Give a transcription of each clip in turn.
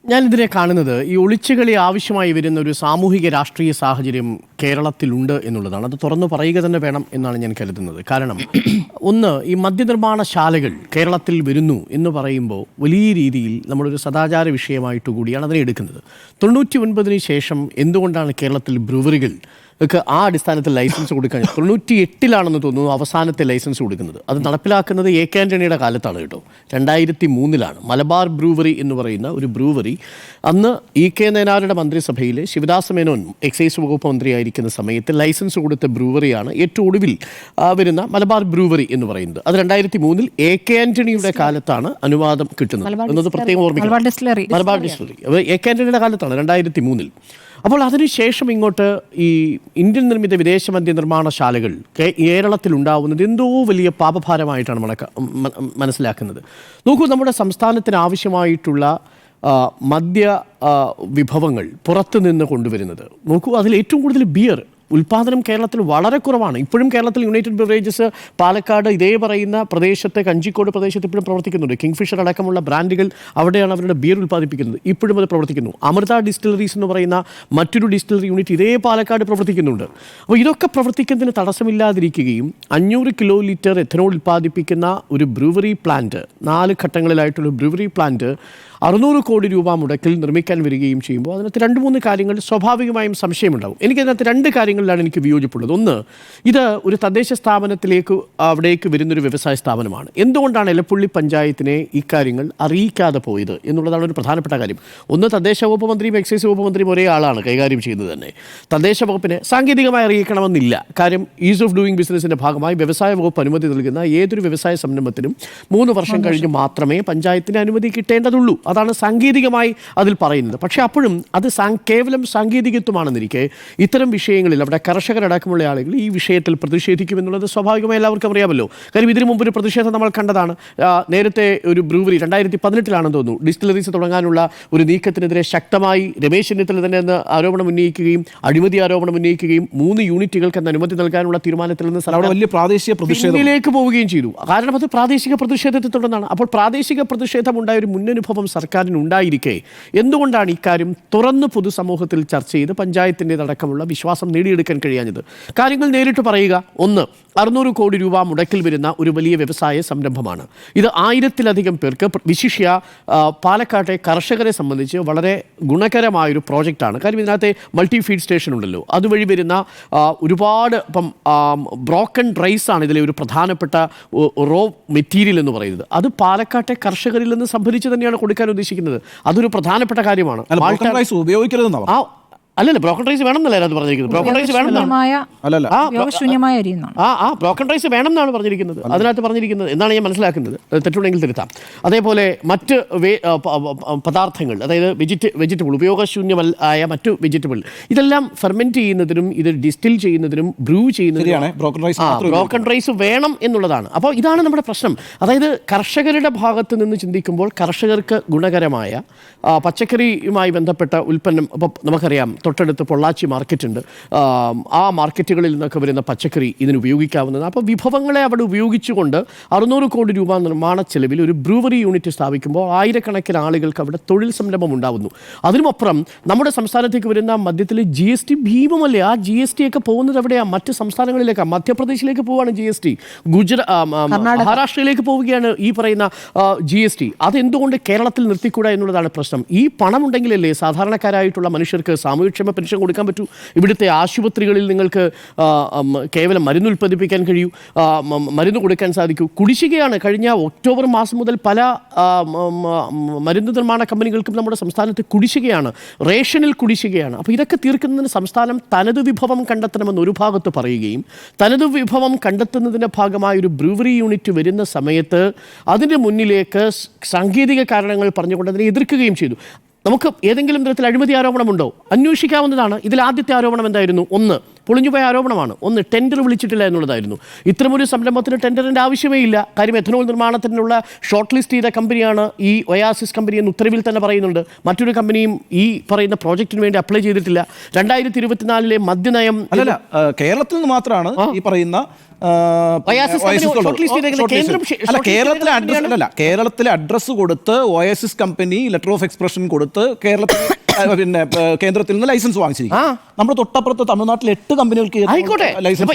ഞാനിതിനെ കാണുന്നത് ഈ ഒളിച്ചുകളി ആവശ്യമായി വരുന്ന ഒരു സാമൂഹിക രാഷ്ട്രീയ സാഹചര്യം കേരളത്തിലുണ്ട് എന്നുള്ളതാണ്. അത് തുറന്നു പറയുക തന്നെ വേണം എന്നാണ് ഞാൻ കരുതുന്നത്. കാരണം ഒന്ന്, ഈ മദ്യനിർമ്മാണശാലകൾ കേരളത്തിൽ വരുന്നു എന്ന് പറയുമ്പോൾ വലിയ രീതിയിൽ നമ്മളൊരു സദാചാര വിഷയമായിട്ട് കൂടിയാണ് അതിനെ എടുക്കുന്നത്. 99 ശേഷം എന്തുകൊണ്ടാണ് കേരളത്തിൽ ബ്രൂവറികൾ ഒക്കെ ആ അടിസ്ഥാനത്തിൽ ലൈസൻസ് കൊടുക്കാൻ 98 തോന്നുന്നു അവസാനത്തെ ലൈസൻസ് കൊടുക്കുന്നത്. അത് നടപ്പിലാക്കുന്നത് AK ആൻ്റണിയുടെ കാലത്താണ് കേട്ടോ. 2003 മലബാർ ബ്രൂവറി എന്ന് പറയുന്ന ഒരു ബ്രൂവറി അന്ന് EK നയനാരുടെ മന്ത്രിസഭയിൽ ശിവദാസ മേനോൻ എക്സൈസ് വകുപ്പ് മന്ത്രിയായിരിക്കുന്ന സമയത്ത് ലൈസൻസ് കൊടുത്ത ബ്രൂവറിയാണ് ഏറ്റവും ഒടുവിൽ വരുന്ന മലബാർ ബ്രൂവറി എന്ന് പറയുന്നത്. അത് 2003 AK ആൻ്റണിയുടെ കാലത്താണ് അനുവാദം കിട്ടുന്നത് എന്നത് പ്രത്യേകം ഓർമ്മിക്കണം. മലബാർ ഡിസ്റ്റിലറി AK ആൻ്റണിയുടെ കാലത്താണ് 2003. അപ്പോൾ അതിനുശേഷം ഇങ്ങോട്ട് ഈ ഇന്ത്യൻ നിർമ്മിത വിദേശ മദ്യ നിർമ്മാണശാലകൾ കേരളത്തിലുണ്ടാവുന്നത് എന്തോ വലിയ പാപഭാരമായിട്ടാണ് മനസ്സിലാക്കുന്നത്. നോക്കൂ, നമ്മുടെ സംസ്ഥാനത്തിന് ആവശ്യമായിട്ടുള്ള മദ്യ വിഭവങ്ങൾ പുറത്തു നിന്ന് കൊണ്ടുവരുന്നത് നോക്കൂ, അതിൽ ഏറ്റവും കൂടുതൽ ബിയർ ഉൽപ്പാദനം കേരളത്തിൽ വളരെ കുറവാണ്. ഇപ്പോഴും കേരളത്തിൽ യുണൈറ്റഡ് ബിവറേജസ് പാലക്കാട് ഇതേ പറയുന്ന പ്രദേശത്തെ കഞ്ചിക്കോട് പ്രദേശത്ത് ഇപ്പോഴും പ്രവർത്തിക്കുന്നുണ്ട്. കിങ്ഫിഷർ അടക്കമുള്ള ബ്രാൻഡുകൾ അവിടെയാണ് അവരുടെ ബിയർ ഉൽപ്പാദിപ്പിക്കുന്നത്. ഇപ്പോഴും അത് പ്രവർത്തിക്കുന്നു. അമൃത ഡിസ്റ്റിലറീസ് എന്ന് പറയുന്ന മറ്റൊരു ഡിസ്റ്റിലറി യൂണിറ്റ് ഇതേ പാലക്കാട് പ്രവർത്തിക്കുന്നുണ്ട്. അപ്പോൾ ഇതൊക്കെ പ്രവർത്തിക്കുന്നതിന് തടസ്സമില്ലാതിരിക്കുകയും 500 കിലോലിറ്റർ എഥനോൾ ഉൽപ്പാദിപ്പിക്കുന്ന ഒരു ബ്രൂവറി പ്ലാന്റ്, 4 ഘട്ടങ്ങളിലായിട്ടുള്ള ബ്രൂവറി പ്ലാന്റ് 600 കോടി രൂപ മുടക്കിൽ നിർമ്മിക്കാൻ വരികയും ചെയ്യുമ്പോൾ അതിനകത്ത് 2-3 കാര്യങ്ങൾ സ്വാഭാവികമായും സംശയമുണ്ടാകും. എനിക്കതിനകത്ത് 2 കാര്യങ്ങളിലാണ് എനിക്ക് വിയോജിപ്പുള്ളത്. ഒന്ന്, ഇത് ഒരു തദ്ദേശ സ്ഥാപനത്തിലേക്ക് അവിടേക്ക് വരുന്നൊരു വ്യവസായ സ്ഥാപനമാണ്. എന്തുകൊണ്ടാണ് എലപ്പുള്ളി പഞ്ചായത്തിനെ ഇക്കാര്യങ്ങൾ അറിയിക്കാതെ പോയത് എന്നുള്ളതാണ് ഒരു പ്രധാനപ്പെട്ട കാര്യം. ഒന്ന്, തദ്ദേശ വകുപ്പ് മന്ത്രിയും എക്സൈസ് വകുപ്പ് മന്ത്രിയും ഒരേ ആളാണ് കൈകാര്യം ചെയ്യുന്നത് തന്നെ. തദ്ദേശ വകുപ്പിനെ സാങ്കേതികമായി അറിയിക്കണമെന്നില്ല. കാര്യം ഈസ് ഓഫ് ഡൂയിങ് ബിസിനസിൻ്റെ ഭാഗമായി വ്യവസായ വകുപ്പ് അനുമതി നൽകുന്ന ഏതൊരു വ്യവസായ സംരംഭത്തിനും 3 വർഷം കഴിഞ്ഞ് മാത്രമേ പഞ്ചായത്തിന് അനുമതി കിട്ടേണ്ടതുള്ളൂ. അതാണ് സാങ്കേതികമായി അതിൽ പറയുന്നത്. പക്ഷേ അപ്പോഴും അത് കേവലം സാങ്കേതികത്വമാണെന്നിരിക്കെ ഇത്തരം വിഷയങ്ങളിൽ അവിടെ കർഷകരടക്കമുള്ള ആളുകൾ ഈ വിഷയത്തിൽ പ്രതിഷേധിക്കുമെന്നുള്ളത് സ്വാഭാവികമായി എല്ലാവർക്കും അറിയാമല്ലോ. കാര്യം ഇതിനു മുമ്പ് ഒരു പ്രതിഷേധം നമ്മൾ കണ്ടതാണ്. നേരത്തെ ഒരു ബ്രൂവറി 2018 തോന്നുന്നു ഡിസ്റ്റിലറീസ് തുടങ്ങാനുള്ള ഒരു നീക്കത്തിനെതിരെ ശക്തമായി രമേശ് ചെന്നിത്തല തന്നെ അന്ന് ആരോപണം ഉന്നയിക്കുകയും അഴിമതി ആരോപണം ഉന്നയിക്കുകയും 3 യൂണിറ്റുകൾക്ക് അന്ന് അനുമതി നൽകാനുള്ള തീരുമാനത്തിൽ നിന്ന് വലിയ പ്രാദേശിക പ്രതിഷേധത്തിലേക്ക് പോവുകയും ചെയ്തു. കാരണം അത് പ്രാദേശിക പ്രതിഷേധത്തെ തുടർന്നാണ്. അപ്പോൾ പ്രാദേശിക പ്രതിഷേധം ഉണ്ടായ ഒരു മുന്നനുഭവം സർക്കാരിനുണ്ടായിരിക്കെ എന്തുകൊണ്ടാണ് ഇക്കാര്യം തുറന്ന് പൊതുസമൂഹത്തിൽ ചർച്ച ചെയ്ത് പഞ്ചായത്തിൻ്റെതടക്കമുള്ള വിശ്വാസം നേടിയെടുക്കാൻ കഴിയാഞ്ഞത്? കാര്യങ്ങൾ നേരിട്ട് പറയുക. ഒന്ന്, 600 കോടി രൂപ മുടക്കിൽ വരുന്ന ഒരു വലിയ വ്യവസായ സംരംഭമാണ് ഇത്. 1000-ലധികം പേർക്ക്, വിശിഷ്യ പാലക്കാട്ടെ കർഷകരെ സംബന്ധിച്ച് വളരെ ഗുണകരമായൊരു പ്രോജക്റ്റാണ്. കാര്യം ഇതിനകത്തെ മൾട്ടി ഫീഡ് സ്റ്റേഷൻ ഉണ്ടല്ലോ, അതുവഴി വരുന്ന ഒരുപാട് ബ്രോക്കൺ റൈസാണ് ഇതിലെ ഒരു പ്രധാനപ്പെട്ട റോ മെറ്റീരിയൽ എന്ന് പറയുന്നത്. അത് പാലക്കാട്ടെ കർഷകരിൽ നിന്ന് സംഭരിച്ച് തന്നെയാണ് കൊടുക്കാൻ ഉദ്ദേശിക്കുന്നത്. അതൊരു പ്രധാനപ്പെട്ട കാര്യമാണ്. ഉപയോഗിക്കരുതെന്നാണ് അല്ലല്ല, ബ്രോക്കൺ റൈസ് വേണം എന്നല്ല അത് പറഞ്ഞിരിക്കുന്നത്. ബ്രോക്കൺ റൈസ് വേണം ബ്രോക്കൺ റൈസ് വേണം എന്നാണ് പറഞ്ഞിരിക്കുന്നത്. അതിനകത്ത് പറഞ്ഞിരിക്കുന്നത് എന്നാണ് ഞാൻ മനസ്സിലാക്കുന്നത്. തെറ്റുണ്ടെങ്കിൽ തിരുത്താം. അതേപോലെ മറ്റ് പദാർത്ഥങ്ങൾ, അതായത് വെജിറ്റബിൾ, ഉപയോഗശൂന്യമായ മറ്റു വെജിറ്റബിൾ, ഇതെല്ലാം ഫെർമെന്റ് ചെയ്യുന്നതിനും ഇത് ഡിസ്റ്റിൽ ചെയ്യുന്നതിനും ബ്രൂ ചെയ്യുന്നതിനും ബ്രോക്കൺ റൈസ് വേണം എന്നുള്ളതാണ്. അപ്പോൾ ഇതാണ് നമ്മുടെ പ്രശ്നം. അതായത് കർഷകരുടെ ഭാഗത്ത് നിന്ന് ചിന്തിക്കുമ്പോൾ കർഷകർക്ക് ഗുണകരമായ പച്ചക്കറിയുമായി ബന്ധപ്പെട്ട ഉൽപ്പന്നം, ഇപ്പോൾ നമുക്കറിയാം തൊട്ടടുത്ത് പൊള്ളാച്ചി മാർക്കറ്റുണ്ട്. ആ മാർക്കറ്റുകളിൽ നിന്നൊക്കെ വരുന്ന പച്ചക്കറി ഇതിന് ഉപയോഗിക്കാവുന്നതാണ്. അപ്പോൾ വിഭവങ്ങളെ അവിടെ ഉപയോഗിച്ചുകൊണ്ട് 600 കോടി രൂപ നിർമ്മാണ ചെലവിൽ ഒരു ബ്രൂവറി യൂണിറ്റ് സ്ഥാപിക്കുമ്പോൾ ആയിരക്കണക്കിന് ആളുകൾക്ക് അവിടെ തൊഴിൽ സംരംഭം ഉണ്ടാകുന്നു. അതിനുമപ്പുറം നമ്മുടെ സംസ്ഥാനത്തേക്ക് വരുന്ന മദ്യത്തിൽ GST ഭീമമല്ലേ? ആ GST ഒക്കെ പോകുന്നത് എവിടെയാണ്? മറ്റ് സംസ്ഥാനങ്ങളിലേക്കാണ്. മധ്യപ്രദേശിലേക്ക് പോവുകയാണ് GST, മഹാരാഷ്ട്രയിലേക്ക് പോവുകയാണ് ഈ പറയുന്ന GST. അതെന്തുകൊണ്ട് കേരളത്തിൽ നിർത്തിക്കൂടാ എന്നുള്ളതാണ് പ്രശ്നം. ഈ പണം ഉണ്ടെങ്കിലല്ലേ സാധാരണക്കാരായിട്ടുള്ള മനുഷ്യർക്ക് സാമൂഹ്യക്ഷേമ പെൻഷൻ കൊടുക്കാൻ പറ്റൂ. ഇവിടുത്തെ ആശുപത്രികളിൽ നിങ്ങൾക്ക് കേവലം മരുന്ന് ഉൽപ്പാദിപ്പിക്കാൻ കഴിയൂ, മരുന്ന് കൊടുക്കാൻ സാധിക്കൂ. കുടിശ്ശികയാണ്. കഴിഞ്ഞ ഒക്ടോബർ മാസം മുതൽ പല മരുന്ന് നിർമ്മാണ കമ്പനികൾക്കും നമ്മുടെ സംസ്ഥാനത്ത് കുടിശ്ശികയാണ്, റേഷനിൽ കുടിശ്ശികയാണ്. അപ്പോൾ ഇതൊക്കെ തീർക്കുന്നതിന് സംസ്ഥാനം തനത് വിഭവം കണ്ടെത്തണമെന്ന് ഒരു ഭാഗത്ത് പറയുകയും തനത് വിഭവം കണ്ടെത്തുന്നതിൻ്റെ ഭാഗമായ ഒരു ബ്രൂവറി യൂണിറ്റ് വരുന്ന സമയത്ത് അതിൻ്റെ മുന്നിലേക്ക് സാങ്കേതിക കാരണങ്ങൾ പറഞ്ഞുകൊണ്ട് അതിനെ എതിർക്കുകയും ചെയ്തു. നമുക്ക് ഏതെങ്കിലും തരത്തിൽ അഴിമതി ആരോപണമുണ്ടോ? അന്വേഷിക്കാവുന്നതാണ്. ഇതിൽ ആദ്യത്തെ ആരോപണം എന്തായിരുന്നു? ഒന്ന്, പൊളിഞ്ഞുപോയ ആരോപണമാണ്. ഒന്ന്, ടെൻഡർ വിളിച്ചിട്ടില്ല എന്നുള്ളതായിരുന്നു. ഇത്തരമൊരു സംരംഭത്തിന് ടെൻഡറിൻ്റെ ആവശ്യമേ ഇല്ല. കാര്യം എഥനോൾ നിർമ്മാണത്തിനുള്ള ഷോർട്ട് ലിസ്റ്റ് ചെയ്ത കമ്പനിയാണ് ഈ ഒയാസിസ് കമ്പനി എന്ന് ഉത്തരവിൽ തന്നെ പറയുന്നുണ്ട്. മറ്റൊരു കമ്പനിയും ഈ പറയുന്ന പ്രോജക്റ്റിന് വേണ്ടി അപ്ലൈ ചെയ്തിട്ടില്ല. 2024 മദ്യനയം അല്ലല്ല, കേരളത്തിൽ നിന്ന് മാത്രമാണ് ഈ പറയുന്ന കേരളത്തിലെ അഡ്രസ് കൊടുത്ത് oasis company letter of expression കൊടുത്ത് കേരളത്തിൽ പിന്നെ കേന്ദ്രത്തിൽ നിന്ന് ലൈസൻസ് വാങ്ങിച്ചിരിക്കും. നമ്മുടെ തൊട്ടപ്പുറത്ത് തമിഴ്നാട്ടിൽ 8 കമ്പനികൾക്ക് ആയിക്കോട്ടെ.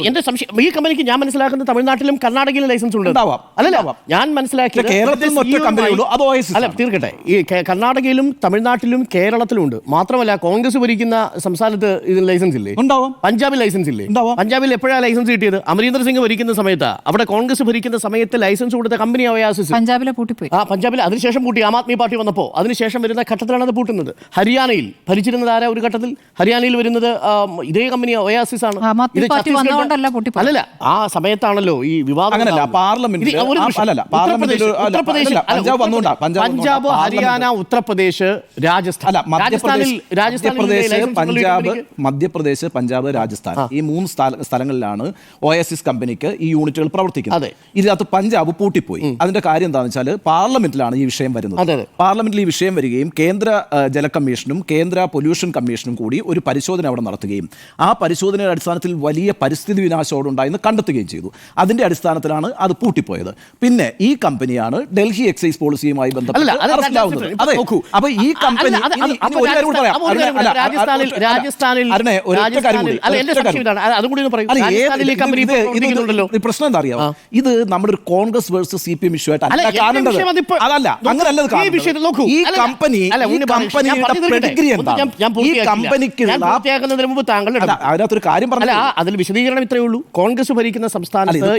എന്റെ സംശയം, ഈ കമ്പനിക്ക് ഞാൻ മനസ്സിലാക്കുന്നത് തമിഴ്നാട്ടിലും കർണാടകയിലും ലൈസൻസ് ഉണ്ട്. അല്ലല്ല, ഞാൻ മനസ്സിലാക്കിയത് കേരളത്തിൽ ഒറ്റ കമ്പനിയുള്ളൂ, അത് ഒയാസിസ്. അല്ല, തീർക്കട്ടെ. ഈ കർണാടകയിലും തമിഴ്നാട്ടിലും കേരളത്തിലും ഉണ്ട്. മാത്രമല്ല, കോൺഗ്രസ് ഭരിക്കുന്ന സംസ്ഥാനത്ത് ഇതിന് ലൈസൻസ് ഇല്ലേ? ഉണ്ടാവും. പഞ്ചാബിൽ ലൈസൻസ് ഇല്ലേ? പഞ്ചാബിൽ എപ്പോഴാണ് ലൈസൻസ് കിട്ടിയത്? അമരീന്ദർ സിംഗ് ഭരിക്കുന്ന സമയത്ത്, അവിടെ കോൺഗ്രസ് ഭരിക്കുന്ന സമയത്ത് ലൈസൻസ് കൊടുത്ത കമ്പനി ഒയാസിസ്. പഞ്ചാബിലെ പൂട്ടിപ്പോയി. പഞ്ചാബിൽ അതിനുശേഷം പൂട്ടി. ആം ആദ്മി പാർട്ടി വന്നപ്പോൾ അതിനുശേഷം വരുന്ന ഘട്ടത്തിലാണ് അത് പൂട്ടുന്നത്. ഹരിയാനയിൽ ഭരിച്ചിരുന്നത് ആരാ? ഒരു ഘട്ടത്തിൽ ഹരിയാനയിൽ വരുന്നത് ഇതേ കമ്പനി ഒയാസിസ് ആണ്. അല്ലല്ല, ആ സമയത്താണല്ലോ ഈ വിവാദം. പഞ്ചാബ്, ഹരിയാന, ഉത്തർപ്രദേശ്, രാജസ്ഥാൻ. മധ്യപ്രദേശ്, പഞ്ചാബ്, രാജസ്ഥാൻ, ഈ 3 സ്ഥലങ്ങളിലാണ് ഒയാസിസ് കമ്പനിക്ക് ഈ യൂണിറ്റുകൾ പ്രവർത്തിക്കുന്നത്. ഇതിനകത്ത് പഞ്ചാബ് പൂട്ടിപ്പോയി. അതിന്റെ കാര്യം എന്താണെന്ന് വെച്ചാൽ പാർലമെന്റിലാണ് ഈ വിഷയം വരുന്നത്. പാർലമെന്റിൽ ഈ വിഷയം വരികയും കേന്ദ്ര ജല കമ്മീഷനും കേന്ദ്ര പൊല്യൂഷൻ കമ്മീഷനും കൂടി ഒരു പരിശോധന അവിടെ നടത്തുകയും ആ പരിശോധനയുടെ അടിസ്ഥാനത്തിൽ വലിയ പരിസ്ഥിതി വിനാശം ഉണ്ടായെന്ന് കണ്ടെത്തുകയും ചെയ്തു. അതിന്റെ അടിസ്ഥാനത്തിലാണ് അത് പൂട്ടിപ്പോയത്. പിന്നെ ഈ കമ്പനിയാണ് ഡൽഹി എക്സൈസ് പോളിസിയുമായി ബന്ധപ്പെട്ട് അറസ്റ്റിലാവുന്നത്. അതെ, അപ്പൊ ഈ കമ്പനി പ്രശ്നം എന്താ അറിയാമോ? ഇത് നമ്മുടെ ഒരു കോൺഗ്രസ് വേഴ്സസ് CPM ഇഷ്യൂ ആയിട്ട് അല്ല കാണേണ്ടത്. അതല്ല, അങ്ങനല്ലത് കാണേണ്ടത്. ഈ കമ്പനി അതിനകത്തൊരു കാര്യം പറഞ്ഞ അതിൽ വിശദീകരണം ഇത്രയേ ഉള്ളൂ. കോൺഗ്രസ് ഭരിക്കുന്ന സംസ്ഥാനത്ത്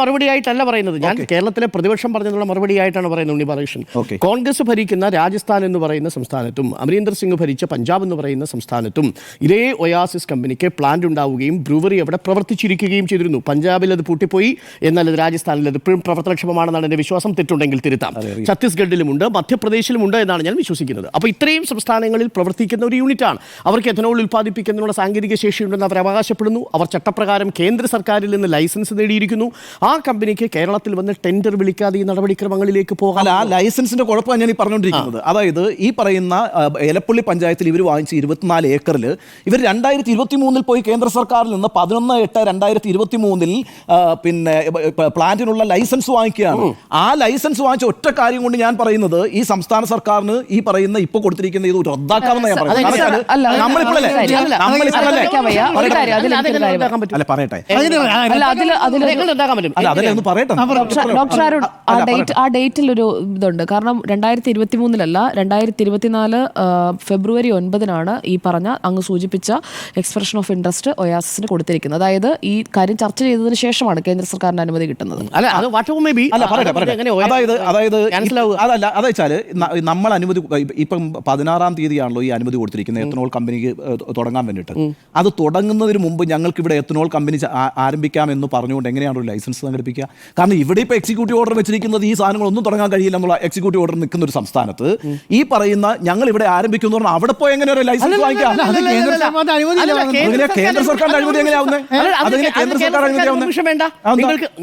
മറുപടിയായിട്ടല്ല പറയുന്നത്. ഞാൻ കേരളത്തിലെ പ്രതിപക്ഷം പറഞ്ഞതിനുള്ള മറുപടിയായിട്ടാണ് പറയുന്നത്. ഉണ്ണി ബാലകൃഷ്ണൻ, കോൺഗ്രസ് ഭരിക്കുന്ന രാജസ്ഥാൻ എന്ന് പറയുന്ന സംസ്ഥാനത്തും അമരീന്ദർ സിംഗ് ഭരിച്ച പഞ്ചാബ് എന്ന് പറയുന്ന സംസ്ഥാനത്തും ഇതേ ഒയാസിസ് കമ്പനിക്ക് പ്ലാന്റ് ഉണ്ടാവുകയും ബ്രൂവറി അവിടെ പ്രവർത്തിച്ചിരിക്കുകയും ചെയ്തിരുന്നു. പഞ്ചാബിൽ അത് പൂട്ടിപ്പോയി, എന്നാൽ അത് രാജസ്ഥാനിൽ അത് ഇപ്പോഴും പ്രവർത്തനക്ഷമമാണെന്നാണ് എൻ്റെ വിശ്വാസം. തെറ്റുണ്ടെങ്കിൽ തിരുത്താം. ഛത്തീസ്ഗഡിലുമുണ്ട്, മധ്യപ്രദേശിലുമുണ്ട് എന്നാണ് ഞാൻ വിശ്വസിക്കുന്നത്. അപ്പോൾ ഇത്രയും സംസ്ഥാനങ്ങളിൽ പ്രവർത്തിക്കുന്ന ഒരു യൂണിറ്റാണ്. അവർക്ക് എഥനോൾ ഉൽപ്പാദിപ്പിക്കുന്നതിനുള്ള സാങ്കേതിക ശേഷിയുണ്ടെന്ന് അവർ അവകാശപ്പെടുന്നു. അവർ ചട്ടപ്രകാരം കേന്ദ്ര സർക്കാരിൽ നിന്ന് ലൈസൻസ് നേടിയിരിക്കുന്നു. ആ കമ്പനിക്ക് കേരളത്തിൽ വന്ന് ടെൻഡർ വിളിക്കാതെ ഈ നടപടിക്രമങ്ങളിലേക്ക് പോകാം. ആ ലൈസൻസിന്റെ കുഴപ്പമാണ് ഞാൻ ഈ പറഞ്ഞുകൊണ്ടിരിക്കുന്നത്. അതായത് ഈ പറയുന്ന എലപ്പള്ളി പഞ്ചായത്തിൽ ഇവർ വാങ്ങിച്ച 24 ഏക്കറിൽ ഇവർ 2023 പോയി കേന്ദ്ര സർക്കാരിൽ നിന്ന് 11/8/2023 പിന്നെ പ്ലാന്റിനുള്ള ലൈസൻസ് വാങ്ങിക്കുകയാണ്. ആ ലൈസൻസ് വാങ്ങിച്ച ഒറ്റ കാര്യം കൊണ്ട് ഞാൻ പറയുന്നത് ഈ സംസ്ഥാന സർക്കാരിന് ഈ പറയുന്ന ഇപ്പൊ കൊടുത്തിരിക്കുന്ന ഇത് റദ്ദാക്കാമെന്ന് ഞാൻ പറയുന്നത്. ആ ഡേറ്റിൽ ഒരു ഇതുണ്ട്. കാരണം 2023 2024 ഫെബ്രുവരി 9 ഈ പറഞ്ഞ അങ്ങ് സൂചിപ്പിച്ച എക്സ്പ്രഷൻ ഓഫ് ഇൻട്രസ്റ്റ് ഒയാസിന് കൊടുത്തിരിക്കുന്നത്. അതായത് ഈ കാര്യം ചർച്ച ചെയ്തതിനു ശേഷമാണ് കേന്ദ്ര സർക്കാരിന്റെ അനുമതി കിട്ടുന്നത്. അതെച്ചാല് നമ്മൾ അനുമതി ഇപ്പം 16-ാം തീയതിയാണല്ലോ ഈ അനുമതി കൊടുത്തിരിക്കുന്നത് എത്തനോൾ കമ്പനിക്ക് തുടങ്ങാൻ വേണ്ടിയിട്ട്. അത് തുടങ്ങുന്നതിന് മുമ്പ് ഞങ്ങൾക്ക് ഇവിടെ എത്തനോൾ കമ്പനി ആരംഭിക്കാമെന്ന് പറഞ്ഞുകൊണ്ട് എങ്ങനെയാണ് ഒരു ലൈസൻസ് സംഘടിപ്പിക്കുക? കാരണം ഇവിടെ ഇപ്പോൾ എക്സിക്യൂട്ടീവ് ഓർഡർ വെച്ചിരിക്കുന്നത് ഈ സാധനങ്ങളൊന്നും തുടങ്ങാൻ കഴിയില്ല എന്നുള്ള എക്സിക്യൂട്ടീവ് ഓർഡർ നിൽക്കുന്ന ഒരു സംസ്ഥാനത്ത് ഈ പറയുന്ന ഞങ്ങൾ ഇവിടെ ആരംഭിക്കുന്നു പറഞ്ഞാൽ അവിടെ പോയി എങ്ങനെ ഒരു ലൈസൻസ് വാങ്ങിക്കാം? കേന്ദ്ര സർക്കാരിന്റെ അനുമതി എങ്ങനെയാവുന്നത്?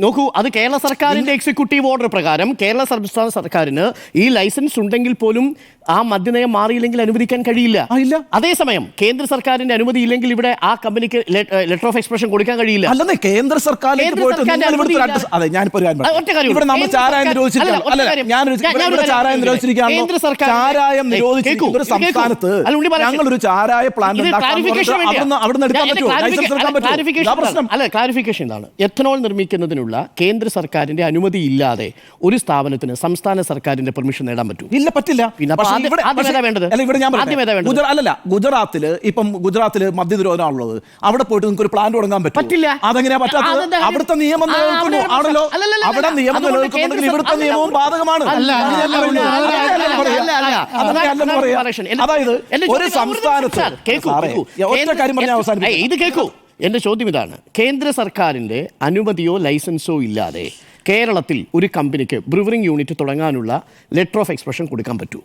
നോക്കൂ, അത് കേരള സർക്കാരിന്റെ എക്സിക്യൂട്ടീവ് ഓർഡർ പ്രകാരം കേരള സംസ്ഥാന സർക്കാരിന് ഈ ലൈസൻസ് ഉണ്ടെങ്കിൽ പോലും ആ മദ്യനയം മാറിയില്ലെങ്കിൽ അനുവദിക്കാൻ കഴിയില്ല. അതേസമയം കേന്ദ്ര സർക്കാരിന്റെ അനുമതി ഇല്ലെങ്കിൽ ഇവിടെ ആ കമ്പനിക്ക് ലെറ്റർ ഓഫ് എക്സ്പ്രഷൻ കൊടുക്കാൻ കഴിയില്ല. അല്ലെന്നേ കേന്ദ്ര സർക്കാരിലേക്ക് പോയിട്ട് ക്ലാരിഫിക്കേഷൻ ഇതാണ്. എഥനോൾ നിർമ്മിക്കുന്നതിനുള്ള കേന്ദ്ര സർക്കാരിന്റെ അനുമതി ഇല്ലാതെ ഒരു സ്ഥാപനത്തിന് സംസ്ഥാന സർക്കാരിന്റെ പെർമിഷൻ നേടാൻ പറ്റും? ഇല്ല, പറ്റില്ല. ഗുജറാത്തില് ഇപ്പം ഗുജറാത്തില് മദ്യനിരോധനമാണുള്ളത്. അവിടെ പോയിട്ട് നിങ്ങൾക്ക് ഒരു പ്ലാന്റ് തുടങ്ങാൻ പറ്റില്ല. അതെങ്ങനെയാ പറ്റാത്തത്? അവിടുത്തെ നിയമം ആണല്ലോ. അവിടെ നിയമം നിലനിൽക്കുന്നുണ്ടെങ്കിൽ ഇവിടുത്തെ നിയമവും ബാധകമാണ്. അതായത് ഒരു സംസ്ഥാനത്ത് ഇത് കേൾക്കൂ. എന്റെ ചോദ്യം ഇതാണ്, കേന്ദ്ര സർക്കാരിന്റെ അനുമതിയോ ലൈസൻസോ ഇല്ലാതെ കേരളത്തിൽ ഒരു കമ്പനിക്ക് ബ്രൂവറിംഗ് യൂണിറ്റ് തുടങ്ങാനുള്ള ലെറ്റർ ഓഫ് എക്സ്പ്രഷൻ കൊടുക്കാൻ പറ്റൂ?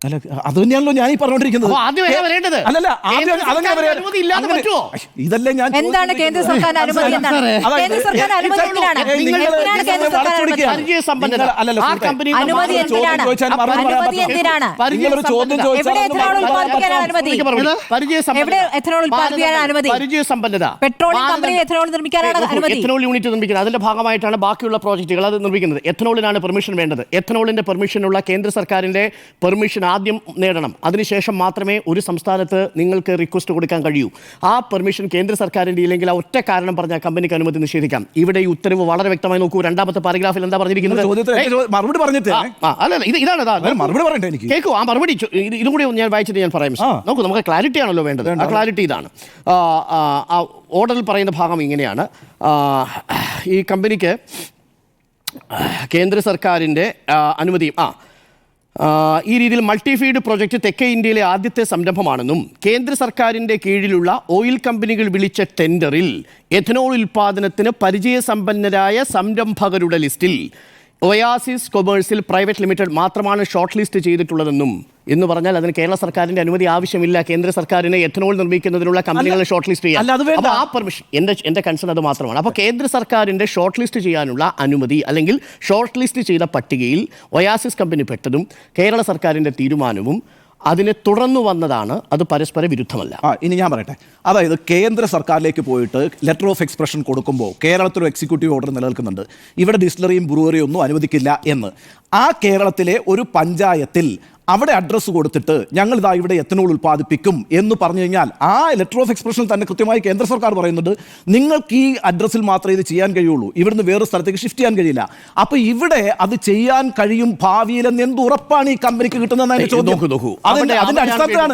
അല്ല അത് തന്നെയാണല്ലോ ഞാൻ ഈ പറഞ്ഞോണ്ടിരിക്കുന്നത്. അപ്പൊ ആദ്യം വരെ വരേണ്ടത്. അല്ലല്ല കേന്ദ്ര സർക്കാരിന്റെ അനുമതി ഇല്ലാതെ പറ്റുമോ? ഇതല്ലേ ഞാൻ എന്താണ് കേന്ദ്ര സർക്കാരിന്റെ അനുമതി? എന്താണ് കേന്ദ്ര സർക്കാരിന്റെ അനുമതി? എന്തിനാണ് കേന്ദ്ര സർക്കാരിന്റെ പരിചയസമ്പന്നത. ആ കമ്പനി അനുമതി? എന്തിനാണ് അനുമതി? എന്തിനാണ് നിങ്ങളൊരു ചോദ്യം എവിടെ എഥനോൾ ഉൽപ്പാദിപ്പിക്കാനാണ് അനുമതി? എവിടെ എഥനോൾ ഉൽപ്പാദിപ്പിക്കാനാണ് അനുമതി? പരിചയസമ്പന്നത. പെട്രോളിയം കമ്പനി എഥനോൾ നിർമ്മിക്കാനാണ് അനുമതി. എഥനോൾ യൂണിറ്റ് നിർമ്മിക്കുന്നത്, അതിന്റെ ഭാഗമായിട്ടാണ് ബാക്കിയുള്ള പ്രോജക്റ്റുകൾ അത് നിർമ്മിക്കുന്നത്. എഥനോളിനാണ് പെർമിഷൻ വേണ്ടത്. എഥനോളിന്റെ പെർമിഷനുള്ള കേന്ദ്ര സർക്കാരിന്റെ പെർമിഷൻ ആദ്യം നേടണം. അതിനുശേഷം മാത്രമേ ഒരു സംസ്ഥാനത്ത് നിങ്ങൾക്ക് റിക്വസ്റ്റ് കൊടുക്കാൻ കഴിയൂ. ആ പെർമിഷൻ കേന്ദ്ര സർക്കാരിന്റെ ഇല്ലെങ്കിൽ ആ ഒറ്റ കാരണം പറഞ്ഞാൽ കമ്പനിക്ക് അനുമതി നിഷേധിക്കാം. ഇവിടെ ഈ ഉത്തരവ് വളരെ വ്യക്തമായി നോക്കൂ. രണ്ടാമത്തെ പാരഗ്രാഫിൽ എന്താ പറഞ്ഞിരിക്കുന്നത്? മറുപടി പറഞ്ഞിട്ട് ഇതാണ് മറുപടി പറയട്ടെ എനിക്ക്. കേൾക്കൂ, ആ മറുപടി ഇതും കൂടി ഞാൻ വായിച്ചിട്ട് ഞാൻ പറയാം. നോക്കൂ, നമുക്ക് ക്ലാരിറ്റി ആണല്ലോ വേണ്ടത്. ആ ക്ലാരിറ്റി ഇതാണ്. ആ ഓർഡറിൽ പറയുന്ന ഭാഗം ഇങ്ങനെയാണ്. ഈ കമ്പനിക്ക് കേന്ദ്ര സർക്കാരിൻ്റെ അനുമതിയും ഈ രീതിയിൽ മൾട്ടിഫീഡ് പ്രോജക്റ്റ് തെക്കേ ഇന്ത്യയിലെ ആദ്യത്തെ സംരംഭമാണെന്നും കേന്ദ്ര സർക്കാരിൻ്റെ കീഴിലുള്ള ഓയിൽ കമ്പനികൾ വിളിച്ച ടെൻഡറിൽ എഥനോൾ ഉൽപ്പാദനത്തിന് പരിചയസമ്പന്നരായ സംരംഭകരുടെ ലിസ്റ്റിൽ ഒയാസിസ് കൊമേഴ്സ്യൽ പ്രൈവറ്റ് ലിമിറ്റഡ് മാത്രമാണ് ഷോർട്ട് ലിസ്റ്റ് ചെയ്തിട്ടുള്ളതെന്നും എന്ന് പറഞ്ഞാൽ അതിന് കേരള സർക്കാരിന്റെ അനുമതി ആവശ്യമില്ല. കേന്ദ്ര സർക്കാരിനെ എഥനോൾ നിർമ്മിക്കുന്നതിനുള്ള കമ്പനികളെ ഷോർട്ട് ലിസ്റ്റ് ചെയ്യാൻ ആ പെർമിഷൻ എൻ്റെ കൺസേൺ അത് മാത്രമാണ്. അപ്പോൾ കേന്ദ്ര സർക്കാരിന്റെ ഷോർട്ട് ലിസ്റ്റ് ചെയ്യാനുള്ള അനുമതി അല്ലെങ്കിൽ ഷോർട്ട് ലിസ്റ്റ് ചെയ്ത പട്ടികയിൽ ഒയാസിസ് കമ്പനി പെട്ടതും കേരള സർക്കാരിന്റെ തീരുമാനവും അതിനെ തുടർന്നു വന്നതാണ്. അത് പരസ്പര വിരുദ്ധമല്ല. ഇനി ഞാൻ പറയട്ടെ, അതായത് കേന്ദ്ര സർക്കാരിലേക്ക് പോയിട്ട് ലെറ്റർ ഓഫ് എക്സ്പ്രഷൻ കൊടുക്കുമ്പോൾ കേരളത്തിലൊരു എക്സിക്യൂട്ടീവ് ഓർഡർ നിലനിൽക്കുന്നുണ്ട്. ഇവിടെ ഡിസ്റ്റിലറിയും ബ്രൂവറിയും ഒന്നും അനുവദിക്കില്ല എന്ന്. ആ കേരളത്തിലെ ഒരു പഞ്ചായത്തിൽ അവിടെ അഡ്രസ്സ് കൊടുത്തിട്ട് ഞങ്ങൾ ഇതാ ഇവിടെ എത്തനോൾ ഉൽപ്പാദിപ്പിക്കും എന്ന് പറഞ്ഞു കഴിഞ്ഞാൽ ആ ലെറ്റർ ഓഫ് എക്സ്പ്രഷനിൽ തന്നെ കൃത്യമായി കേന്ദ്ര സർക്കാർ പറയുന്നുണ്ട് നിങ്ങൾക്ക് ഈ അഡ്രസ്സിൽ മാത്രമേ ഇത് ചെയ്യാൻ കഴിയുള്ളൂ, ഇവിടുന്ന് വേറൊരു സ്ഥലത്തേക്ക് ഷിഫ്റ്റ് ചെയ്യാൻ കഴിയില്ല. അപ്പോൾ ഇവിടെ അത് ചെയ്യാൻ കഴിയും ഭാവിയിലെന്ന് എന്ത് ഉറപ്പാണ് ഈ കമ്പനിക്ക് കിട്ടുന്നതെന്ന് ചോദ്യം. അതിന്റെ അടിസ്ഥാനത്തിലാണ്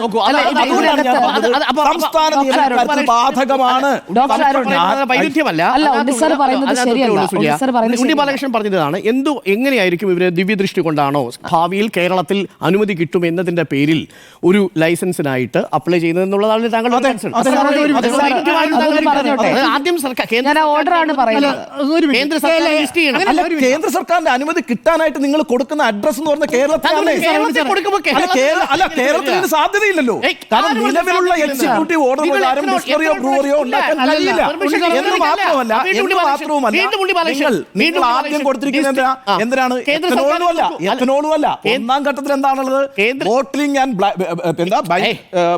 സംസ്ഥാന നിയമങ്ങൾക്ക് ബാധകമാണ്. ഉണ്ണി ബാലകൃഷ്ണൻ പറഞ്ഞതാണ് എങ്ങനെയായിരിക്കും ഇവര് ദിവ്യദൃഷ്ടി കൊണ്ടാണോ ഭാവിയിൽ കേരളത്തിൽ അനുമതി കിട്ടും എന്നതിന്റെ പേരിൽ ഒരു ലൈസൻസിനായിട്ട് അപ്ലൈ ചെയ്യുന്നതെന്നുള്ളതാണ് താങ്കളുടെ കേന്ദ്ര സർക്കാരിന്റെ അനുമതി കിട്ടാനായിട്ട് നിങ്ങൾ കൊടുക്കുന്ന അഡ്രസ് എന്ന് പറഞ്ഞ കേരളത്തിൽ സാധ്യതയില്ലല്ലോ. കാരണം നിലവിലുള്ള എക്സിക്യൂട്ടീവ് ഓർഡർ പ്രകാരം ഡിസ്റ്റിലറിയോ ബ്രൂവറിയോ ഉണ്ടാക്കാൻ കഴിയില്ല എന്ന് മാത്രമല്ല നിങ്ങൾ ആദ്യം കൊടുത്തിരിക്കുന്നത് എന്തിനാണ്? എത്തനോളും അല്ല. ഒന്നാം ഘട്ടത്തിൽ എന്താണുള്ളത്? ബോട്ട്ലിംഗ് ആൻഡ്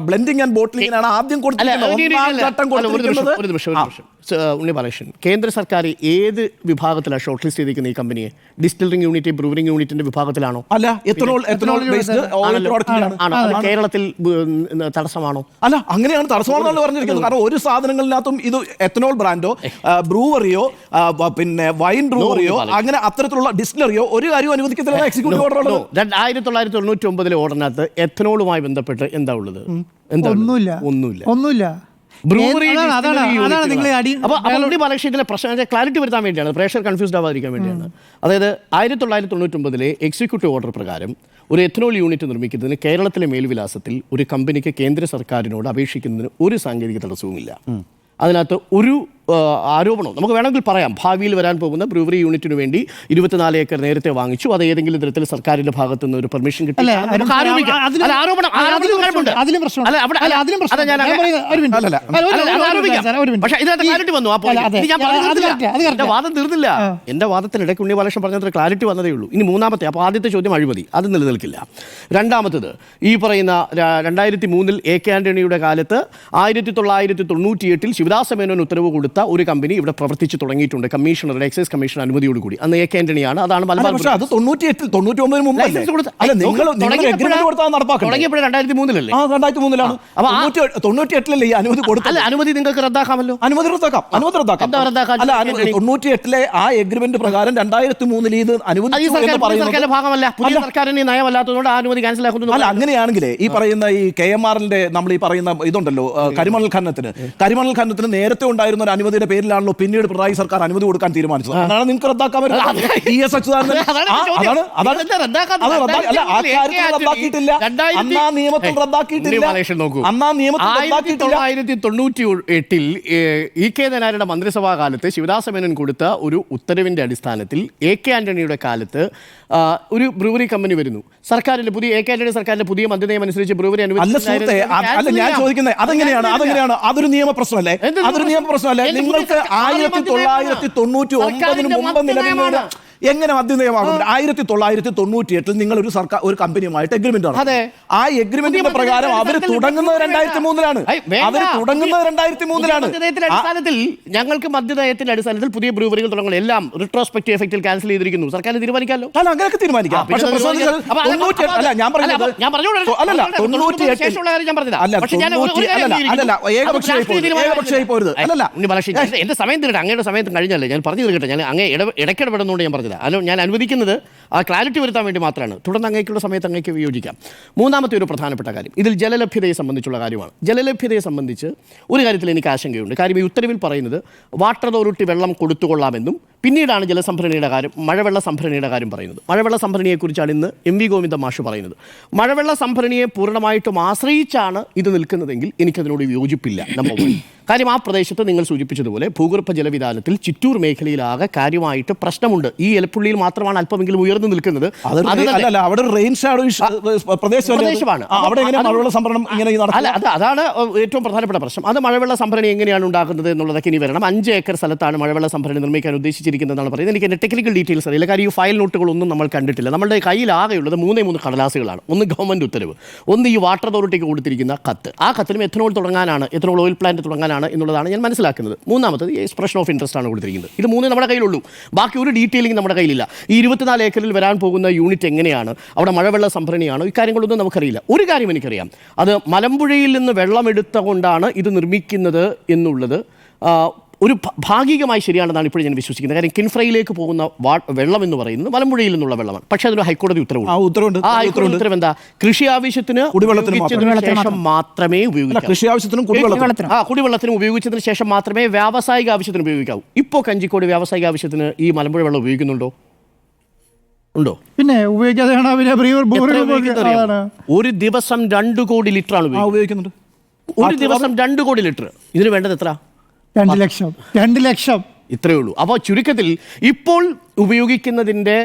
ബ്ലെൻഡിംഗ് ആൻഡ് ബോട്ട്ലിംഗിനാണ് ആദ്യം കൊടുത്തിരിക്കുന്നത്. ഉണ്ണി ബാലകൃഷ്ണൻ, കേന്ദ്ര സർക്കാർ ഏത് വിഭാഗത്തിലാണ് ഷോർട്ട് ലിസ്റ്റ് ചെയ്തിരിക്കുന്നത് ഈ കമ്പനിയെ? ഡിസ്റ്റിലറിംഗ് യൂണിറ്റ്, ബ്രൂവറിംഗ് യൂണിറ്റിന്റെ വിഭാഗത്തിലാണോ? അല്ല, എത്തനോൾ ബേസ്ഡ് ഓയിൽ പ്രോഡക്റ്റ് കേരളത്തിൽ തടസ്സമാണോ? അല്ല, അങ്ങനെയാണ് തടസ്സമാണെന്നാണ് പറഞ്ഞിരിക്കുന്നത്. കാരണം ഒരു സാധനങ്ങളിനകത്തും ഇത് എത്തനോൾ ബ്രാൻഡോ ബ്രൂവറിയോ പിന്നെ വൈൻ ബ്രൂവറിയോ അങ്ങനെ അത്തരത്തിലുള്ള ഡിസ്റ്റിലറിയോ ഒരു കാര്യവും അനുവദിക്കത്തില്ല എക്സിക്യൂട്ടീവ് ഓർഡർ ഉള്ളത്. 1999 ഓർഡിനകത്ത് എഥനോളുമായി ബന്ധപ്പെട്ട് എന്താ ഉള്ളത്? ഒന്നുമില്ല. പ്രശ്നം ക്ലാരിറ്റി വരുത്താൻ വേണ്ടിയാണ്, പ്രേക്ഷകർ കൺഫ്യൂസ്ഡ് ആവാതിരിക്കാൻ വേണ്ടിയാണ്. അതായത് 1999 എക്സിക്യൂട്ടീവ് ഓർഡർ പ്രകാരം ഒരു എഥനോൾ യൂണിറ്റ് നിർമ്മിക്കുന്നതിന് കേരളത്തിലെ മേൽവിലാസത്തിൽ ഒരു കമ്പനിക്ക് കേന്ദ്ര സർക്കാരിനോട് അപേക്ഷിക്കുന്നതിന് ഒരു സാങ്കേതിക തടസ്സവുമില്ല. അതിനകത്ത് ഒരു ആരോപണം നമുക്ക് വേണമെങ്കിൽ പറയാം. ഭാവിയിൽ വരാൻ പോകുന്ന ബ്രൂവറി യൂണിറ്റിന് വേണ്ടി 24 ഏക്കർ നേരത്തെ വാങ്ങിച്ചു, അത് ഏതെങ്കിലും തരത്തിൽ സർക്കാരിന്റെ ഭാഗത്തു നിന്ന് ഒരു പെർമിഷൻ കിട്ടി. വാദം തീർന്നില്ല. എന്റെ വാദത്തിനിടയ്ക്ക് ഉണ്ണി ബാലകൃഷ്ണൻ പറഞ്ഞത്ര ക്ലാരിറ്റി വന്നതേ ഉള്ളൂ. ഇനി മൂന്നാമത്തെ, അപ്പോൾ ആദ്യത്തെ ചോദ്യം അഴിമതി, അത് നിലനിൽക്കില്ല. രണ്ടാമത്തത്, ഈ പറയുന്ന 2003 AK ആന്റണിയുടെ കാലത്ത് 1998 ശിവദാസ മേനോൻ ഉത്തരവ് കൊടുത്ത ഒരു കമ്പനി ഇവിടെ പ്രവർത്തിച്ചു തുടങ്ങിയിട്ടുണ്ട്, കമ്മീഷണറുടെ എക്സൈസ് കമ്മീഷൻ അനുമതിയോടുകൂടി. അന്ന് AK ആന്റണിയാണ്. അതാണ് തുടങ്ങിയപ്പോഴേ 2003 98 ഈ അനുമതി കൊടുത്തത്. അനുമതി നിങ്ങൾക്ക് റദ്ദാക്കാമല്ലോ. അനുമതി റദ്ദാക്കാം. 98 ആ എഗ്രിമെന്റ് പ്രകാരം 2003 ഇത് അനുവദിച്ചു ഭാഗമല്ല. പുതിയ സർക്കാരിന് നയമല്ലാത്തതുകൊണ്ട് ആ അനുമതി ക്യാൻസൽ ആക്കുന്നു. അല്ല, അങ്ങനെയാണെങ്കിൽ ഈ പറയുന്ന ഈ KMRL നമ്മൾ ഈ പറയുന്ന ഇതുണ്ടല്ലോ കരിമണൽ ഖനനത്തിന് നേരത്തെ ഉണ്ടായിരുന്ന ഒരു അനുമതി അനുമതിയുടെ പേരിലാണല്ലോ പിന്നീട് പിണറായി സർക്കാർ അനുമതി കൊടുക്കാൻ തീരുമാനിച്ചത്. അതാണ് നിങ്ങൾക്ക് റദ്ദാക്കാൻ പറ്റുന്നത്. ടി.എസ്. അച്യുതാനന്ദൻ റദ്ദാക്കിയിട്ടില്ല. അന്നാ നിയമത്തിൽ റദ്ദാക്കിയിട്ടില്ല. 1998 ഇ.കെ. നായരുടെ മന്ത്രിസഭാ കാലത്ത് ശിവദാസ മേനോൻ കൊടുത്ത ഒരു ഉത്തരവിന്റെ അടിസ്ഥാനത്തിൽ എ.കെ. ആന്റണിയുടെ കാലത്ത് ഒരു ബ്രൂവറി കമ്പനി വരുന്നു. സർക്കാരിന്റെ പുതിയ എ.കെ. ആന്റണി സർക്കാരിന്റെ പുതിയ മദ്യനയം അനുസരിച്ച് ബ്രൂവറി ഞാൻ ചോദിക്കുന്നത് അതെങ്ങനെയാണ് അതൊരു നിയമപ്രശ്നമല്ലേ? അതൊരു നിയമപ്രശ്നമല്ലേ? നിങ്ങൾക്ക് 1999 മുമ്പ് നിലവിൽ എങ്ങനെ മദ്യനയമാകും? 1998 നിങ്ങൾ ഒരു കമ്പനിയുമായിട്ട് എഗ്രിമെന്റ് ആണ്. ആ എഗ്രിമെന്റിന്റെ പ്രകാരം അവർ തുടങ്ങുന്നത് 2003-ലാണ്. അടിസ്ഥാനത്തിൽ ഞങ്ങൾക്ക് മദ്യനയത്തിന്റെ അടിസ്ഥാനത്തിൽ പുതിയ ബ്രൂവറികൾ തുടങ്ങണം. എല്ലാം റിട്രോസ്പെക്റ്റീവ് എഫക്റ്റിൽ ക്യാൻസൽ ചെയ്തിരിക്കുന്നു. സർക്കാരിന് തീരുമാനിക്കാമല്ലോ. അങ്ങനെയൊക്കെ തീരുമാനിക്കാം. എന്റെ സമയം തീരട്ടെ. അങ്ങയുടെ സമയത്ത് കഴിഞ്ഞല്ലേ ഞാൻ പറഞ്ഞു തീർക്കട്ടെ. ഞാൻ അങ്ങേ ഇടയ്ക്കിടപെടുന്നതുകൊണ്ട് ഞാൻ പറഞ്ഞത് ഞാൻ അനുവദിക്കുന്നത് ആ ക്ലാരിറ്റി വരുത്താൻ വേണ്ടി മാത്രമാണ്. തുടർന്ന് അങ്ങേക്കുള്ള സമയത്ത് അങ്ങേക്ക് വിയോജിക്കാം. മൂന്നാമത്തെ ഒരു പ്രധാനപ്പെട്ട കാര്യം ഇതിൽ ജലലഭ്യതയെ സംബന്ധിച്ചുള്ള കാര്യമാണ്. ജലലഭ്യതയെ സംബന്ധിച്ച് ഒരു കാര്യത്തിൽ എനിക്ക് ആശങ്കയുണ്ട്. കാര്യം ഈ ഉത്തരവിൽ പറയുന്നത് വാട്ടർ അതോറിറ്റി വെള്ളം കൊടുത്തുകൊള്ളാമെന്നും പിന്നീടാണ് ജലസംഭരണിയുടെ കാര്യം, മഴവെള്ള സംഭരണിയുടെ കാര്യം പറയുന്നത്. മഴവെള്ള സംഭരണിയെക്കുറിച്ചാണ് ഇന്ന് എം.വി. ഗോവിന്ദ മാഷ് പറയുന്നത്. മഴവെള്ള സംഭരണിയെ പൂർണ്ണമായിട്ടും ആശ്രയിച്ചാണ് ഇത് നിൽക്കുന്നതെങ്കിൽ എനിക്കതിനോട് യോജിപ്പില്ല. നമ്പർ 1. കാര്യം ആ പ്രദേശത്ത് നിങ്ങൾ സൂചിപ്പിച്ചതുപോലെ ഭൂഗർഭ ജലവിധാനത്തിൽ ചിറ്റൂർ മേഖലയിലാകെ കാര്യമായിട്ട് പ്രശ്നമുണ്ട്. ഈ എലപ്പുള്ളിയിൽ മാത്രമാണ് അല്പമെങ്കിലും ഉയർന്നു നിൽക്കുന്നത്. അതാണ് ഏറ്റവും പ്രധാനപ്പെട്ട പ്രശ്നം. അത് മഴവെള്ള സംഭരണി എങ്ങനെയാണ് ഉണ്ടാക്കുന്നത് എന്നുള്ളതൊക്കെ ഇനി വരണം. 5 ഏക്കർ സ്ഥലത്താണ് മഴവെള്ള സംഭരണി നിർമ്മിക്കാൻ ഉദ്ദേശിച്ചിരിക്കുന്നതെന്നാണ് പറയുന്നത്. എനിക്ക് എൻ്റെ ടെക്നിക്കൽ ഡീറ്റെയിൽസ് അറിയില്ല. കാര്യം ഈ ഫയൽ നോട്ടുകളൊന്നും നമ്മൾ കണ്ടിട്ടില്ല. നമ്മുടെ കയ്യിലാകെയുള്ളത് 3 കടലാസുകളാണ്. ഒന്ന് ഗവൺമെൻറ് ഉത്തരവ്, ഒന്ന് ഈ വാട്ടർ അതോറിറ്റിക്ക് കൊടുത്തിരിക്കുന്ന കത്ത്. ആ കത്തിലും എഥനോൾ തുടങ്ങാനാണ്, എഥനോൾ ഓയിൽ പ്ലാന്റ് തുടങ്ങാനാണ് എന്നുള്ളതാണ് ഞാൻ മനസ്സിലാക്കുന്നത്. മൂന്നാമത്തത് എക്സ്പ്രഷൻ ഓഫ് ഇൻട്രസ്റ്റ് ആണ് കൊടുത്തിരിക്കുന്നത്. ഇത് 3 നമ്മുടെ കയ്യിലുള്ളൂ. ബാക്കി ഒരു ഡീറ്റെയിലിംഗ് നമ്മുടെ കയ്യിലില്ല. ഈ 24 ഏക്കറിൽ വരാൻ പോകുന്ന യൂണിറ്റ് എങ്ങനെയാണ്, അവിടെ മഴവെള്ള സംഭരണിയാണോ, ഇക്കാര്യങ്ങളൊന്നും നമുക്കറിയില്ല. ഒരു കാര്യം എനിക്കറിയാം, അത് മലമ്പുഴയിൽ നിന്ന് വെള്ളമെടുത്തുകൊണ്ടാണ് ഇത് നിർമ്മിക്കുന്നത് എന്നുള്ളത് ഒരു ഭാഗികമായി ശരിയാണെന്നാണ് ഇപ്പോഴും ഞാൻ വിശ്വസിക്കുന്നത്. കാര്യം കിൻഫ്രയിലേക്ക് പോകുന്ന വെള്ളം എന്ന് പറയുന്നത് മലമ്പുഴയിൽ നിന്നുള്ള വെള്ളമാണ്. പക്ഷേ അതൊരു ഹൈക്കോടതി ഉത്തരവുണ്ട്. ആ ഹൈക്കോടതി ഉത്തരവ് എന്താ? കൃഷി ആവശ്യത്തിന് ശേഷം മാത്രമേ കുടിവെള്ളത്തിനും ഉപയോഗിച്ചതിന് ശേഷം മാത്രമേ വ്യാവസായിക ആവശ്യത്തിന് ഉപയോഗിക്കാവൂ. ഇപ്പോൾ കഞ്ചിക്കോട് വ്യാവസായിക ആവശ്യത്തിന് ഈ മലമ്പുഴ വെള്ളം ഉപയോഗിക്കുന്നുണ്ടോ? ഉണ്ടോ? പിന്നെ ഉപയോഗിക്കാതെയാണ് ഒരു ദിവസം 2 കോടി ലിറ്ററാണ് ഉപയോഗിക്കുന്നത്. ഒരു ദിവസം 2 കോടി ലിറ്റർ. ഇതിന് വേണ്ടത് എത്ര? 2 ലക്ഷം. ഇത്രയേ ഉള്ളൂ. അപ്പോൾ ചുരുക്കത്തിൽ ഇപ്പോൾ ഉപയോഗിക്കുന്നതിൻ്റെ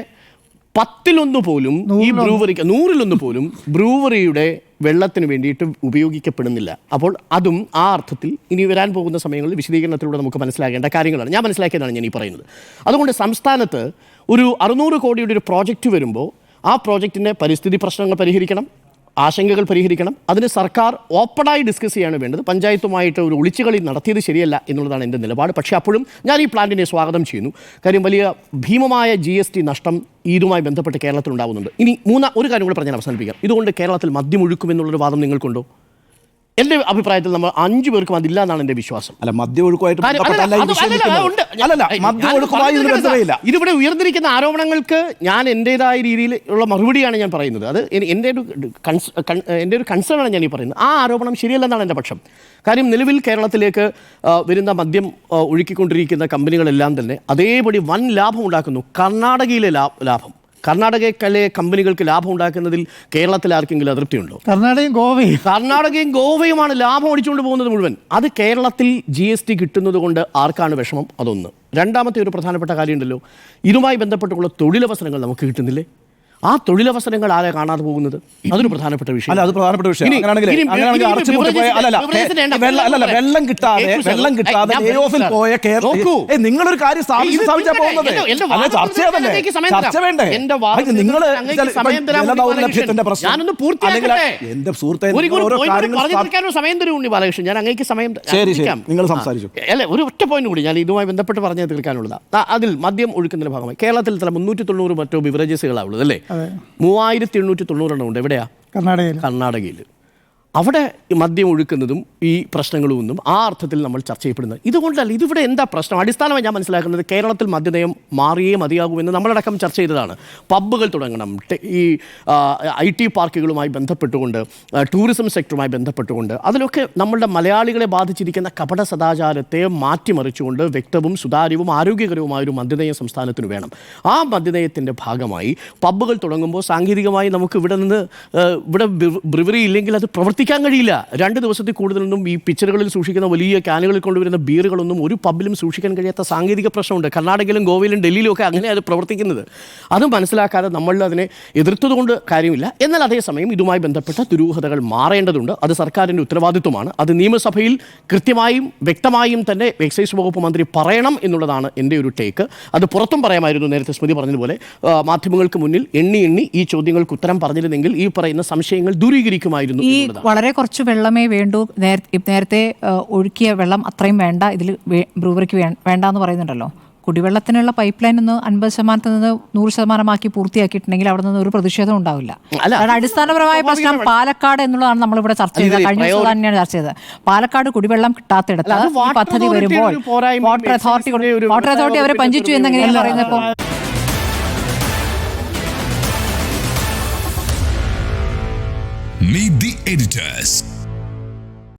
10-1 പോലും ഈ ബ്രൂവറിക്ക് 100-1 പോലും ബ്രൂവറിയുടെ വെള്ളത്തിന് വേണ്ടിയിട്ട് ഉപയോഗിക്കപ്പെടുന്നില്ല. അപ്പോൾ അതും ആ അർത്ഥത്തിൽ ഇനി വരാൻ പോകുന്ന സമയങ്ങളിൽ വിശദീകരണത്തിലൂടെ നമുക്ക് മനസ്സിലാക്കേണ്ട കാര്യങ്ങളാണ്. ഞാൻ മനസ്സിലാക്കിയതാണ് ഞാൻ ഈ പറയുന്നത്. അതുകൊണ്ട് സംസ്ഥാനത്ത് ഒരു 600 കോടിയുടെ ഒരു പ്രോജക്റ്റ് വരുമ്പോൾ ആ പ്രോജക്റ്റിൻ്റെ പരിസ്ഥിതി പ്രശ്നങ്ങൾ പരിഹരിക്കണം, ആശങ്കകൾ പരിഹരിക്കണം. അതിന് സർക്കാർ ഓപ്പണായി ഡിസ്കസ് ചെയ്യാണ് വേണ്ടത്. പഞ്ചായത്തുമായിട്ട് ഒരു ഒളിച്ചുകളി നടത്തിയത് ശരിയല്ല എന്നുള്ളതാണ് എൻ്റെ നിലപാട്. പക്ഷേ അപ്പോഴും ഞാൻ ഈ പ്ലാന്റിനെ സ്വാഗതം ചെയ്യുന്നു. കാര്യം വലിയ ഭീമമായ GST നഷ്ടം ഇതുമായി ബന്ധപ്പെട്ട് കേരളത്തിൽ ഉണ്ടാകുന്നുണ്ട്. ഇനി ഒരു കാര്യം കൂടെ പറഞ്ഞാൽ അവസാനിപ്പിക്കാം. ഇതുകൊണ്ട് കേരളത്തിൽ മദ്യമൊഴുക്കുമെന്നുള്ളൊരു വാദം നിങ്ങൾക്കുണ്ടോ? എൻ്റെ അഭിപ്രായത്തിൽ നമ്മൾ 5 പേർക്കും അതില്ല എന്നാണ് എൻ്റെ വിശ്വാസം. അല്ല, മദ്യമൊഴുക്കുമായിട്ട് ഇതിവിടെ ഉയർന്നിരിക്കുന്ന ആരോപണങ്ങൾക്ക് ഞാൻ എൻ്റെതായ രീതിയിലുള്ള മറുപടിയാണ് ഞാൻ പറയുന്നത്. അത് എൻ്റെ ഒരു കൺസേണാണ് ഞാൻ ഈ പറയുന്നത്. ആ ആരോപണം ശരിയല്ലെന്നാണ് എൻ്റെ പക്ഷം. കാര്യം നിലവിൽ കേരളത്തിലേക്ക് വരുന്ന മദ്യം ഒഴുക്കിക്കൊണ്ടിരിക്കുന്ന കമ്പനികളെല്ലാം തന്നെ അതേപടി വൻ ലാഭം ഉണ്ടാക്കുന്നു. കർണാടകയിലെ ലാഭം, കർണാടകയിലെ കമ്പനികൾക്ക് ലാഭം ഉണ്ടാക്കുന്നതിൽ കേരളത്തിൽ ആർക്കെങ്കിലും അതൃപ്തിയുണ്ടോ? കർണാടകയും ഗോവയുമാണ് ലാഭം അടിച്ചുകൊണ്ട് പോകുന്നത് മുഴുവൻ. അത് കേരളത്തിൽ GST കിട്ടുന്നത് കൊണ്ട് ആർക്കാണ് വിഷമം? അതൊന്ന്. രണ്ടാമത്തെ ഒരു പ്രധാനപ്പെട്ട കാര്യമുണ്ടല്ലോ, ഇതുമായി ബന്ധപ്പെട്ടുള്ള തൊഴിലവസരങ്ങൾ നമുക്ക് കിട്ടുന്നില്ലേ? ആ തൊഴിലവസരങ്ങൾ ആരെ കാണാതെ പോകുന്നത്? അതൊരു പ്രധാനപ്പെട്ട വിഷയം. അത് പ്രധാനപ്പെട്ട വിഷയം. വെള്ളം കിട്ടാതെ പോയ നിങ്ങളൊരു കാര്യം സ്ഥാപിച്ചാ പോകുന്നത്. ചർച്ച വേണ്ടേ? ഞാനൊന്ന് പൂർത്തിയാക്കട്ടെ. എന്റെ സുഹൃത്തെ, സമയം തരൂ ഉണ്ണി ബാലകൃഷ്ണൻ. ഞാൻ അങ്ങേക്ക് സമയം നിങ്ങൾ സംസാരിച്ചു. അല്ലെ, ഒരു ഒറ്റ പോയിന്റ് കൂടി ഞാൻ ഇതുമായി ബന്ധപ്പെട്ട് പറഞ്ഞ് തീർക്കാനുള്ളതാണ്. അതിൽ മദ്യം ഒഴുക്കുന്നതിന്റെ ഭാഗമായി കേരളത്തിൽ 390 മറ്റോ ബിവറേജസുകളാണ് ഉള്ളത് അല്ലേ? 3890 ഉണ്ട്. എവിടെയാ? കർണാടകയിൽ. അവിടെ ഈ മദ്യം ഒഴുക്കുന്നതും ഈ പ്രശ്നങ്ങളും ഒന്നും ആ അർത്ഥത്തിൽ നമ്മൾ ചർച്ച ചെയ്യപ്പെടുന്നത് ഇതുകൊണ്ടല്ല. ഇതിവിടെ എന്താ പ്രശ്നം? അടിസ്ഥാനമായി ഞാൻ മനസ്സിലാക്കുന്നത് കേരളത്തിൽ മദ്യനയം മാറിയേ മതിയാകുമെന്ന് നമ്മളടക്കം ചർച്ച ചെയ്തതാണ്. പബ്ബുകൾ തുടങ്ങണം, ഈ IT പാർക്കുകളുമായി ബന്ധപ്പെട്ടുകൊണ്ട്, ടൂറിസം സെക്ടറുമായി ബന്ധപ്പെട്ടുകൊണ്ട്, അതിലൊക്കെ നമ്മളുടെ മലയാളികളെ ബാധിച്ചിരിക്കുന്ന കപട സദാചാരത്തെ മാറ്റിമറിച്ചുകൊണ്ട് വ്യക്തവും സുതാര്യവും ആരോഗ്യകരവുമായ ഒരു മദ്യനയം സംസ്ഥാനത്തിന് വേണം. ആ മദ്യനയത്തിൻ്റെ ഭാഗമായി പബ്ബുകൾ തുടങ്ങുമ്പോൾ സാങ്കേതികമായി നമുക്ക് ഇവിടെ ബ്രിവറി ഇല്ലെങ്കിൽ അത് പ്രവർത്തിക്കാൻ കഴിയില്ല. 2 ദിവസത്തിൽ കൂടുതലൊന്നും ഈ പിക്ചറുകളിൽ സൂക്ഷിക്കുന്ന വലിയ ക്യാനുകളിൽ കൊണ്ടുവരുന്ന ബീറുകളൊന്നും ഒരു പബ്ബിലും സൂക്ഷിക്കാൻ കഴിയാത്ത സാങ്കേതിക പ്രശ്നമുണ്ട്. കർണാടകയിലും ഗോവയിലും ഡൽഹിയിലും ഒക്കെ അങ്ങനെ അത് പ്രവർത്തിക്കുന്നത്. അത് മനസ്സിലാക്കാതെ നമ്മൾ അതിനെ എതിർത്തതുകൊണ്ട് കാര്യമില്ല. എന്നാൽ അതേസമയം ഇതുമായി ബന്ധപ്പെട്ട ദുരൂഹതകൾ മാറേണ്ടതുണ്ട്. അത് സർക്കാരിൻ്റെ ഉത്തരവാദിത്വമാണ്. അത് നിയമസഭയിൽ കൃത്യമായും വ്യക്തമായും തന്നെ എക്സൈസ് വകുപ്പ് മന്ത്രി പറയണം എന്നുള്ളതാണ് എൻ്റെ ഒരു ടേക്ക്. അത് പുറത്തും പറയാമായിരുന്നു. നേരത്തെ സ്മൃതി പറഞ്ഞതുപോലെ മാധ്യമങ്ങൾക്ക് മുന്നിൽ എണ്ണി ഈ ചോദ്യങ്ങൾക്ക് ഉത്തരം പറഞ്ഞിരുന്നെങ്കിൽ ഈ പറയുന്ന സംശയങ്ങൾ ദൂരീകരിക്കുമായിരുന്നു. വളരെ കുറച്ച് വെള്ളമേ വേണ്ടൂ, നേരത്തെ ഒഴുക്കിയ വെള്ളം അത്രയും വേണ്ട, ഇതിൽ ബ്രൂവറിക്ക് വേണ്ട എന്ന് പറയുന്നുണ്ടല്ലോ. കുടിവെള്ളത്തിനുള്ള പൈപ്പ് ലൈൻ ഒന്ന് 50% നിന്ന് 100% പൂർത്തിയാക്കിയിട്ടുണ്ടെങ്കിൽ അവിടെ നിന്ന് ഒരു പ്രതിഷേധം ഉണ്ടാവില്ല. കാരണം അടിസ്ഥാനപരമായ പ്രശ്നം പാലക്കാട് എന്നുള്ളതാണ് നമ്മളിവിടെ ചർച്ച ചെയ്തത്. കഴിഞ്ഞ ദിവസം തന്നെയാണ് ചർച്ച ചെയ്തത്. പാലക്കാട് കുടിവെള്ളം കിട്ടാത്തിടത്ത് ഈ പദ്ധതി വരുമ്പോൾ വാട്ടർ അതോറിറ്റി അവരെ പഞ്ചിച്ചു എന്നെങ്ങനെയാണ് പറയുന്നത്? ഇപ്പോൾ Meet the editors.